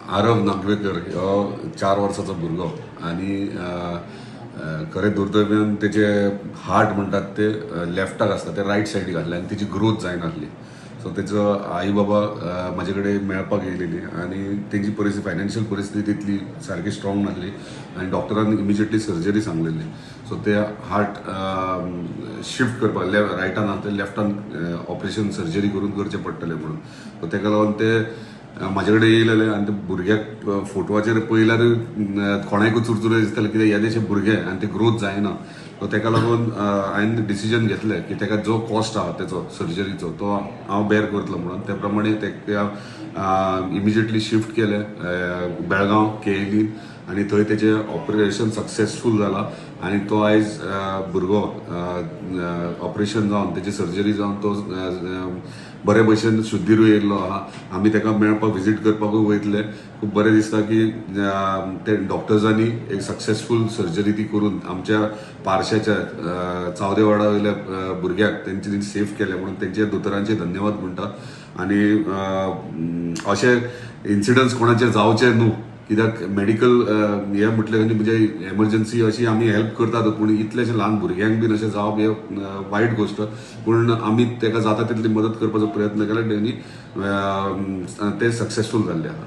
आरव नागवेकर हो 4 वर्साचो भुरगो आनी खरें दुर्दैवान तेजे हार्ट म्हणटात ते लेफ्टाक आसता ते रायट सायडीक आसले आनी तेजी ग्रोथ जायनासली. सो तेजो आई बाबा म्हाजे कडेन मेळपाक येयलेली आनी तेजी फायनान्शियल परिस्थिती तितली सारकी स्ट्रॉंग नासली आनी डॉक्टरान इमिजिएटली सर्जरी सांगलेली. सो ते हार्ट शिफ्ट करपाक रायटान ते लेफ्टान ऑपरेशन सर्जरी करून करचें पडटलें म्हणून. सो तेका लागून ते म्हाजे कडेन येयलेले आनी ते भुरग्याक फोटवाचेर पयल्यार कोणाकूय चुरचुरे दिसताले कित्याक हे तशे भुरगे आनी ते ग्रोथ जायना. सो तेका लागून हांवें डिसिजन घेतलें की तेका जो कॉस्ट आहा तेचो सर्जरीचो तो हांव बेर करतलो म्हणून. त्या प्रमाणे तेका इमिजिएटली शिफ्ट केलें बेळगांव KLE आनी थंय तेजें ऑपरेशन सक्सेसफूल जालां आनी तो आयज भुरगो ऑपरेशन जावन तेजी सर्जरी जावन तो बरे भशेन शुद्धीरूय येयल्लो आहा. आमी तेका मेळपाक विजीट करपाकूय वयतले. खूब बरें दिसता की ते डॉक्टर्सांनी एक सक्सेसफूल सर्जरी ती करून आमच्या पारशाच्या चावदेवाडा वयल्या भुरग्याक तेंच्यांनी सेफ केले म्हणून तेंचे दोतोरांचे धन्यवाद म्हणटा. आनी अशे इन्सिडंट्स कोणाचे जावचे न्हू कित्याक मेडिकल हे म्हटलें म्हणजे एमर्जन्सी अशी आमी हेल्प करतात पूण इतलेशे ल्हान भुरग्यांक बीन अशें जावप हे वायट गोश्ट. पूण आमी तेका जाता तितली मदत करपाचो प्रयत्न केला आनी ते सक्सेसफूल जाल्ले आहा.